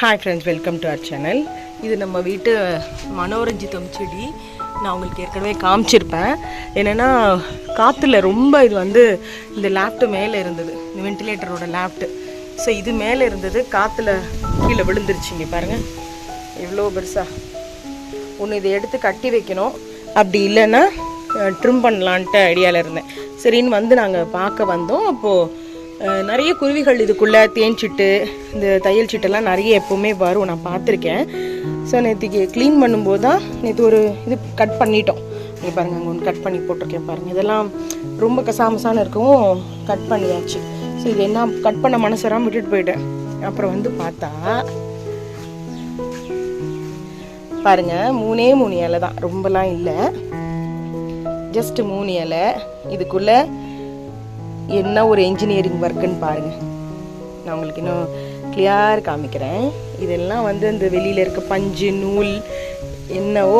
Hi friends, welcome to our channel. இது நம்ம வீட்டு மனோரஞ்சிதம் செடி. நான் உங்களுக்கு ஏற்கனவே காமிச்சிருப்பேன். என்னென்னா காற்றுல ரொம்ப இது இந்த லேப்ட்டு மேலே இருந்தது, இந்த வென்டிலேட்டரோட லேப்ட்டு. ஸோ இது மேலே இருந்தது, காற்றுல கீழே விழுந்துருச்சுங்க. பாருங்கள் எவ்வளோ பெருசாக. ஒன்று இதை எடுத்து கட்டி வைக்கணும், அப்படி இல்லைன்னா ட்ரிம் பண்ணலான்ட்டு ஐடியாவில் இருந்தேன். சரின்னு நாங்கள் பார்க்க வந்தோம். அப்போது நிறைய குருவிகள் இதுக்குள்ளே தேன் சிட்டு, இந்த தையல் சிட்டெல்லாம் நிறைய எப்போவுமே வரும், நான் பார்த்துருக்கேன். ஸோ நேற்றுக்கு க்ளீன் பண்ணும்போது தான் நேற்று ஒரு இது கட் பண்ணிட்டோம். நீங்கள் பாருங்கள், அங்கே ஒன்று கட் பண்ணி போட்டிருக்கேன் பாருங்கள். இதெல்லாம் ரொம்ப கசாமசான இருக்கவும் கட் பண்ணியாச்சு. ஸோ இது என்ன கட் பண்ண மனசு வராமல் விட்டுட்டு போயிட்டேன். அப்புறம் பார்த்தா பாருங்கள், 3 இலை தான், ரொம்பலாம் இல்லை, ஜஸ்ட் 3 இலை. இதுக்குள்ளே என்ன ஒரு என்ஜினியரிங் ஒர்க்குன்னு பாருங்கள். நான் உங்களுக்கு இன்னும் கிளியர் காமிக்கிறேன். இதெல்லாம் இந்த வெளியில் இருக்க பஞ்சு நூல் என்னவோ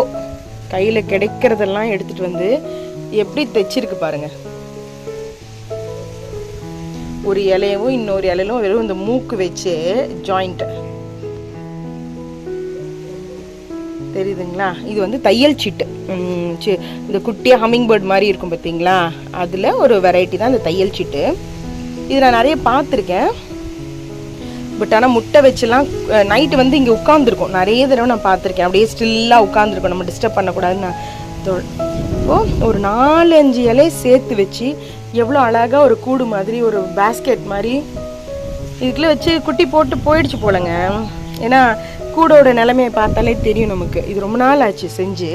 கையில் கிடைக்கிறதெல்லாம் எடுத்துகிட்டு எப்படி தைச்சிருக்கு பாருங்கள். ஒரு இலையவும் இன்னொரு இலையிலும் வெறும் இந்த மூக்கு வச்சு ஜாயிண்ட் தெரியுதுங்களா? இது தையல் சீட்டு. இந்த குட்டியாக ஹம்மிங் பேர்ட் மாதிரி இருக்கும் பார்த்தீங்களா, அதில் ஒரு வெரைட்டி தான் இந்த தையல் சீட்டு. இது நான் நிறைய பார்த்துருக்கேன். பட் ஆனால் முட்டை வச்சுலாம் நைட்டு இங்கே உட்காந்துருக்கும். நிறைய தடவை நான் பார்த்துருக்கேன். அப்படியே ஸ்டில்லாக உட்காந்துருக்கும், நம்ம டிஸ்டர்ப் பண்ணக்கூடாதுன்னு. ஒரு 4-5 இலையை சேர்த்து வச்சு எவ்வளோ அழகாக ஒரு கூடு மாதிரி, ஒரு பேஸ்கெட் மாதிரி இதுக்குள்ளே வச்சு குட்டி போட்டு போயிடுச்சு போலங்க. ஏன்னா கூடோட நிலைமையை பார்த்தாலே தெரியும் நமக்கு. இது ரொம்ப நாள் ஆச்சு செஞ்சு.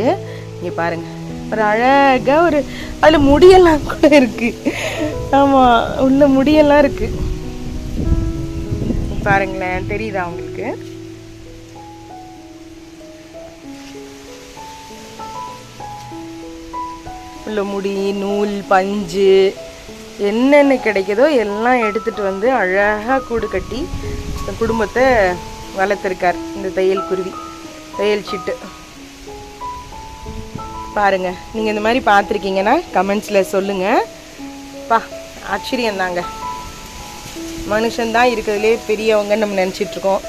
இங்கே பாருங்கள், ஒரு அழகாக ஒரு அதில் முடியெல்லாம் கூட இருக்குது. ஆமாம், உள்ள முடியெல்லாம் இருக்குது பாருங்களேன், தெரியுதா உங்களுக்கு? உள்ள முடி, நூல், பஞ்சு என்னென்ன கிடைக்குதோ எல்லாம் எடுத்துகிட்டு அழகாக கூடு கட்டி குடும்பத்தை வளர்த்துருக்கார் இந்த தையல் குருவி, தையல் சீட்டு. பாருங்கள், நீங்கள் இந்த மாதிரி பார்த்துருக்கீங்கன்னா கமெண்ட்ஸில் சொல்லுங்கள். ஆச்சரியந்தாங்க. மனுஷன்தான் இருக்கிறதுலே பெரியவங்கன்னு நம்ம நினச்சிட்ருக்கோம்.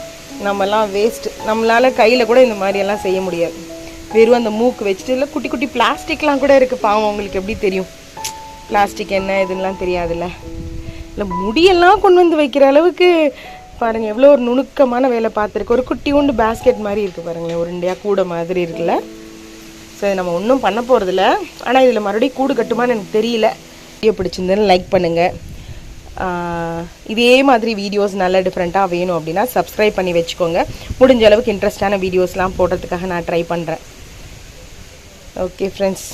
நம்மலாம் வேஸ்ட்டு. நம்மளால் கையில் கூட இந்த மாதிரியெல்லாம் செய்ய முடியாது. வெறும் அந்த மூக்கு வச்சுட்டு, இல்லை குட்டி குட்டி பிளாஸ்டிக்லாம் கூட இருக்குது. பாவம், உங்களுக்கு எப்படி தெரியும் பிளாஸ்டிக் என்ன இதுலாம் தெரியாதுல்ல. இல்லை முடியெல்லாம் கொண்டு வைக்கிற அளவுக்கு பாருங்கள், எவ்வளோ ஒரு நுணுக்கமான வேலை பார்த்துருக்கு. ஒரு குட்டி உண்டு பேஸ்கெட் மாதிரி இருக்குது பாருங்களேன், ஒரு இண்டியா கூட மாதிரி இருக்குல்ல. ஸோ நம்ம ஒன்றும் பண்ண போகிறதில்ல. ஆனால் இதில் மறுபடியும் கூடு கட்டுமான்னு எனக்கு தெரியல. வீடியோ பிடிச்சிருந்தேன்னு லைக் பண்ணுங்கள். இதே மாதிரி வீடியோஸ் நல்லா டிஃப்ரெண்ட்டாக வேணும் அப்படின்னா சப்ஸ்கிரைப் பண்ணி வச்சுக்கோங்க. முடிஞ்ச அளவுக்கு இன்ட்ரெஸ்டான வீடியோஸ்லாம் போடுறதுக்காக நான் ட்ரை பண்ணுறேன். ஓகே ஃப்ரெண்ட்ஸ்,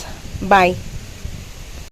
பாய்.